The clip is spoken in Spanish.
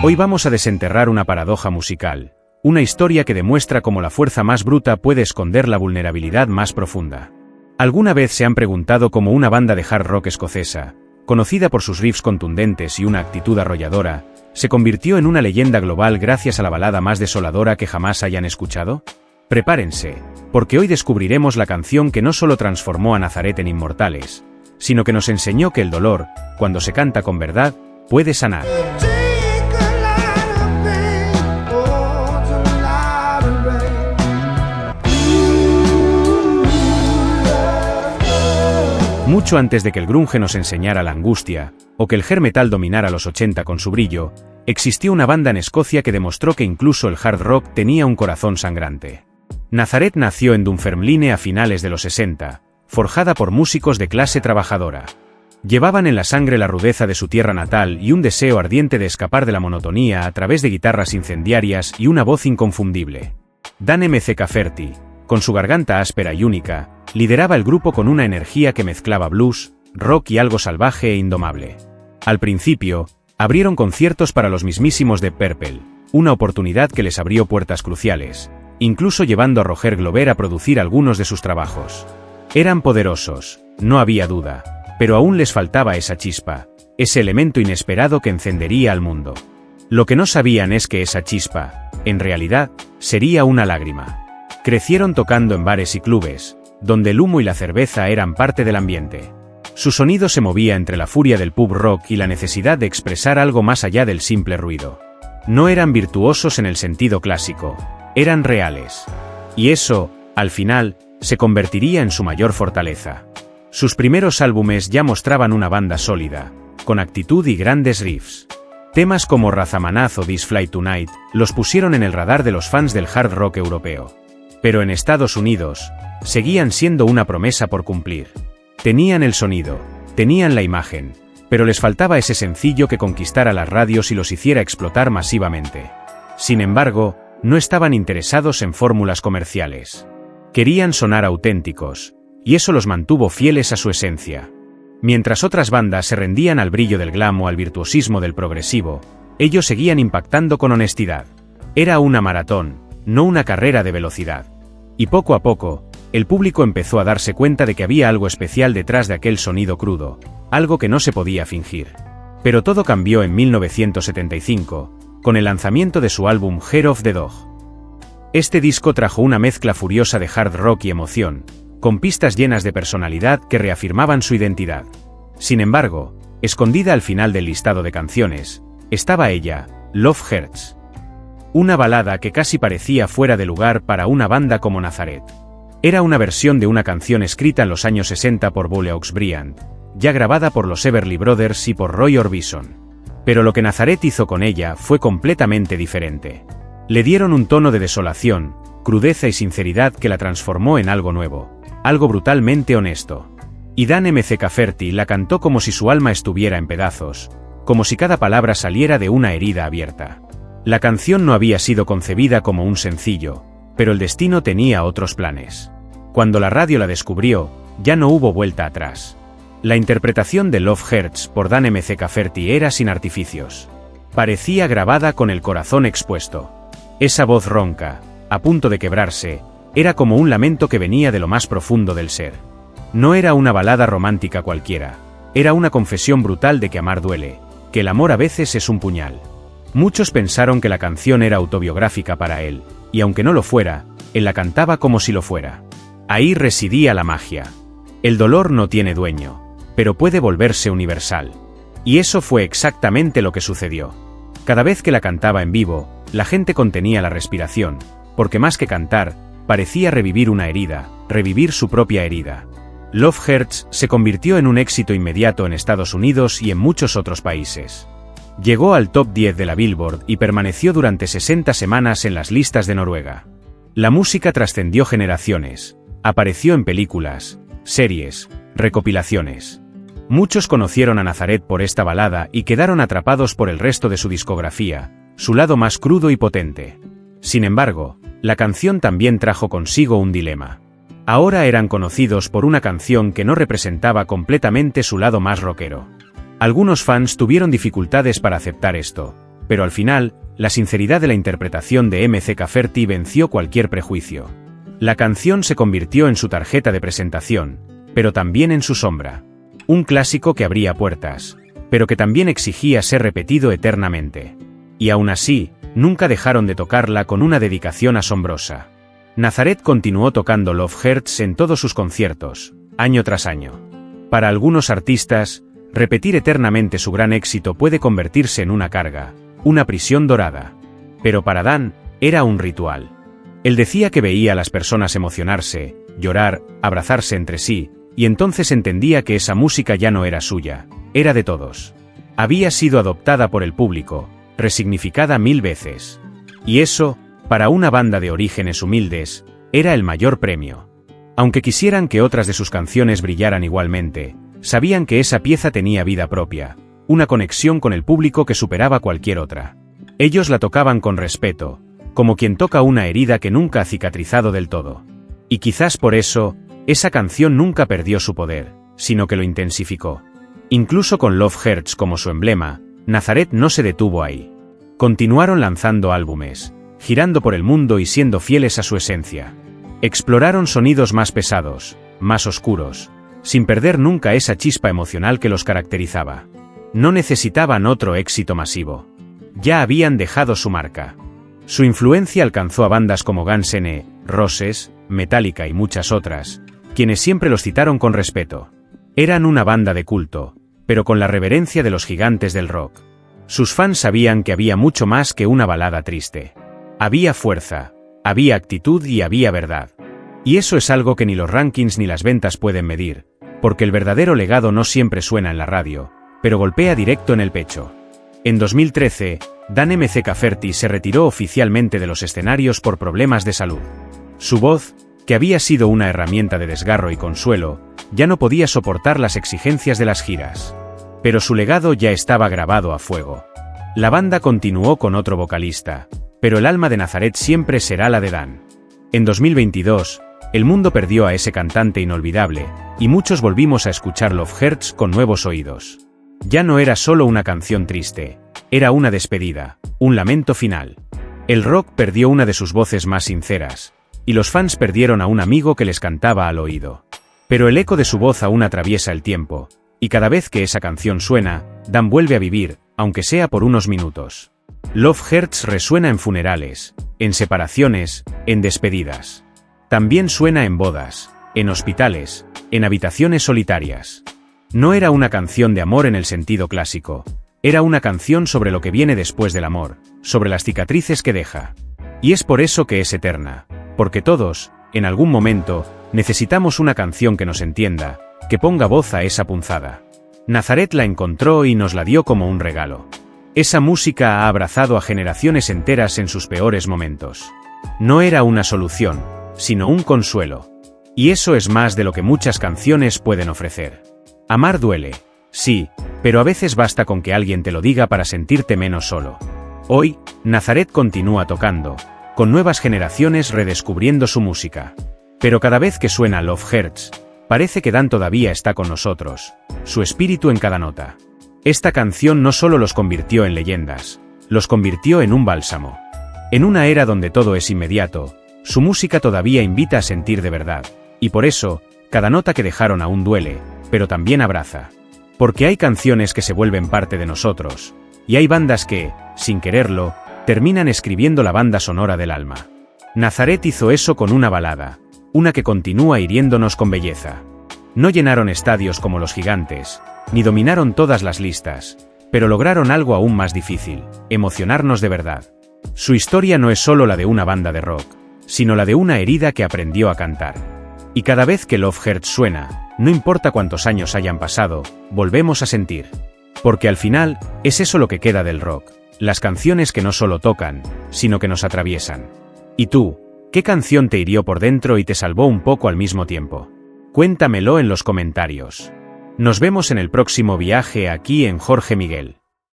Hoy vamos a desenterrar una paradoja musical, una historia que demuestra cómo la fuerza más bruta puede esconder la vulnerabilidad más profunda. ¿Alguna vez se han preguntado cómo una banda de hard rock escocesa, conocida por sus riffs contundentes y una actitud arrolladora, se convirtió en una leyenda global gracias a la balada más desoladora que jamás hayan escuchado? Prepárense, porque hoy descubriremos la canción que no solo transformó a Nazareth en inmortales, sino que nos enseñó que el dolor, cuando se canta con verdad, puede sanar. Mucho antes de que el grunge nos enseñara la angustia, o que el hair metal dominara los 80 con su brillo, existió una banda en Escocia que demostró que incluso el hard rock tenía un corazón sangrante. Nazareth nació en Dunfermline a finales de los 60, forjada por músicos de clase trabajadora. Llevaban en la sangre la rudeza de su tierra natal y un deseo ardiente de escapar de la monotonía a través de guitarras incendiarias y una voz inconfundible. Dan McCafferty, con su garganta áspera y única, lideraba el grupo con una energía que mezclaba blues, rock y algo salvaje e indomable. Al principio, abrieron conciertos para los mismísimos Deep Purple, una oportunidad que les abrió puertas cruciales, incluso llevando a Roger Glover a producir algunos de sus trabajos. Eran poderosos, no había duda, pero aún les faltaba esa chispa, ese elemento inesperado que encendería al mundo. Lo que no sabían es que esa chispa, en realidad, sería una lágrima. Crecieron tocando en bares y clubes, donde el humo y la cerveza eran parte del ambiente. Su sonido se movía entre la furia del pub rock y la necesidad de expresar algo más allá del simple ruido. No eran virtuosos en el sentido clásico, eran reales. Y eso, al final, se convertiría en su mayor fortaleza. Sus primeros álbumes ya mostraban una banda sólida, con actitud y grandes riffs. Temas como Razamanaz o This Flight Tonight los pusieron en el radar de los fans del hard rock europeo. Pero en Estados Unidos, seguían siendo una promesa por cumplir. Tenían el sonido, tenían la imagen, pero les faltaba ese sencillo que conquistara las radios y los hiciera explotar masivamente. Sin embargo, no estaban interesados en fórmulas comerciales. Querían sonar auténticos, y eso los mantuvo fieles a su esencia. Mientras otras bandas se rendían al brillo del glam o al virtuosismo del progresivo, ellos seguían impactando con honestidad. Era una maratón, no una carrera de velocidad. Y poco a poco, el público empezó a darse cuenta de que había algo especial detrás de aquel sonido crudo, algo que no se podía fingir. Pero todo cambió en 1975, con el lanzamiento de su álbum Hair of the Dog. Este disco trajo una mezcla furiosa de hard rock y emoción, con pistas llenas de personalidad que reafirmaban su identidad. Sin embargo, escondida al final del listado de canciones, estaba ella, Love Hurts. Una balada que casi parecía fuera de lugar para una banda como Nazareth. Era una versión de una canción escrita en los años 60 por Boleaux Bryant, ya grabada por los Everly Brothers y por Roy Orbison. Pero lo que Nazareth hizo con ella fue completamente diferente. Le dieron un tono de desolación, crudeza y sinceridad que la transformó en algo nuevo, algo brutalmente honesto. Y Dan McCafferty la cantó como si su alma estuviera en pedazos, como si cada palabra saliera de una herida abierta. La canción no había sido concebida como un sencillo, pero el destino tenía otros planes. Cuando la radio la descubrió, ya no hubo vuelta atrás. La interpretación de Love Hurts por Dan McCafferty era sin artificios. Parecía grabada con el corazón expuesto. Esa voz ronca, a punto de quebrarse, era como un lamento que venía de lo más profundo del ser. No era una balada romántica cualquiera, era una confesión brutal de que amar duele, que el amor a veces es un puñal. Muchos pensaron que la canción era autobiográfica para él, y aunque no lo fuera, él la cantaba como si lo fuera. Ahí residía la magia. El dolor no tiene dueño, pero puede volverse universal. Y eso fue exactamente lo que sucedió. Cada vez que la cantaba en vivo, la gente contenía la respiración, porque más que cantar, parecía revivir una herida, revivir su propia herida. Love Hurts se convirtió en un éxito inmediato en Estados Unidos y en muchos otros países. Llegó al top 10 de la Billboard y permaneció durante 60 semanas en las listas de Noruega. La música trascendió generaciones, apareció en películas, series, recopilaciones. Muchos conocieron a Nazareth por esta balada y quedaron atrapados por el resto de su discografía, su lado más crudo y potente. Sin embargo, la canción también trajo consigo un dilema. Ahora eran conocidos por una canción que no representaba completamente su lado más rockero. Algunos fans tuvieron dificultades para aceptar esto, pero al final, la sinceridad de la interpretación de M. C. Cafferty venció cualquier prejuicio. La canción se convirtió en su tarjeta de presentación, pero también en su sombra. Un clásico que abría puertas, pero que también exigía ser repetido eternamente. Y aún así, nunca dejaron de tocarla con una dedicación asombrosa. Nazareth continuó tocando Love Hurts en todos sus conciertos, año tras año. Para algunos artistas, repetir eternamente su gran éxito puede convertirse en una carga, una prisión dorada. Pero para Dan, era un ritual. Él decía que veía a las personas emocionarse, llorar, abrazarse entre sí, y entonces entendía que esa música ya no era suya, era de todos. Había sido adoptada por el público, resignificada 1000 veces. Y eso, para una banda de orígenes humildes, era el mayor premio. Aunque quisieran que otras de sus canciones brillaran igualmente, sabían que esa pieza tenía vida propia, una conexión con el público que superaba cualquier otra. Ellos la tocaban con respeto, como quien toca una herida que nunca ha cicatrizado del todo. Y quizás por eso, esa canción nunca perdió su poder, sino que lo intensificó. Incluso con Love Hurts como su emblema, Nazareth no se detuvo ahí. Continuaron lanzando álbumes, girando por el mundo y siendo fieles a su esencia. Exploraron sonidos más pesados, más oscuros, sin perder nunca esa chispa emocional que los caracterizaba. No necesitaban otro éxito masivo. Ya habían dejado su marca. Su influencia alcanzó a bandas como Guns N' Roses, Metallica y muchas otras, quienes siempre los citaron con respeto. Eran una banda de culto, pero con la reverencia de los gigantes del rock. Sus fans sabían que había mucho más que una balada triste. Había fuerza, había actitud y había verdad. Y eso es algo que ni los rankings ni las ventas pueden medir, porque el verdadero legado no siempre suena en la radio, pero golpea directo en el pecho. En 2013, Dan M. C. Cafferty se retiró oficialmente de los escenarios por problemas de salud. Su voz, que había sido una herramienta de desgarro y consuelo, ya no podía soportar las exigencias de las giras. Pero su legado ya estaba grabado a fuego. La banda continuó con otro vocalista, pero el alma de Nazareth siempre será la de Dan. En 2022, el mundo perdió a ese cantante inolvidable, y muchos volvimos a escuchar Love Hurts con nuevos oídos. Ya no era solo una canción triste, era una despedida, un lamento final. El rock perdió una de sus voces más sinceras, y los fans perdieron a un amigo que les cantaba al oído. Pero el eco de su voz aún atraviesa el tiempo, y cada vez que esa canción suena, Dan vuelve a vivir, aunque sea por unos minutos. Love Hurts resuena en funerales, en separaciones, en despedidas. También suena en bodas, en hospitales, en habitaciones solitarias. No era una canción de amor en el sentido clásico, era una canción sobre lo que viene después del amor, sobre las cicatrices que deja. Y es por eso que es eterna, porque todos, en algún momento, necesitamos una canción que nos entienda, que ponga voz a esa punzada. Nazareth la encontró y nos la dio como un regalo. Esa música ha abrazado a generaciones enteras en sus peores momentos. No era una solución, sino un consuelo. Y eso es más de lo que muchas canciones pueden ofrecer. Amar duele, sí, pero a veces basta con que alguien te lo diga para sentirte menos solo. Hoy, Nazareth continúa tocando, con nuevas generaciones redescubriendo su música. Pero cada vez que suena Love Hurts, parece que Dan todavía está con nosotros, su espíritu en cada nota. Esta canción no solo los convirtió en leyendas, los convirtió en un bálsamo. En una era donde todo es inmediato, su música todavía invita a sentir de verdad, y por eso, cada nota que dejaron aún duele, pero también abraza. Porque hay canciones que se vuelven parte de nosotros, y hay bandas que, sin quererlo, terminan escribiendo la banda sonora del alma. Nazareth hizo eso con una balada, una que continúa hiriéndonos con belleza. No llenaron estadios como los gigantes, ni dominaron todas las listas, pero lograron algo aún más difícil, emocionarnos de verdad. Su historia no es solo la de una banda de rock, sino la de una herida que aprendió a cantar. Y cada vez que Love Hurts suena, no importa cuántos años hayan pasado, volvemos a sentir. Porque al final, es eso lo que queda del rock, las canciones que no solo tocan, sino que nos atraviesan. ¿Y tú, qué canción te hirió por dentro y te salvó un poco al mismo tiempo? Cuéntamelo en los comentarios. Nos vemos en el próximo viaje aquí en Jorge Miguel.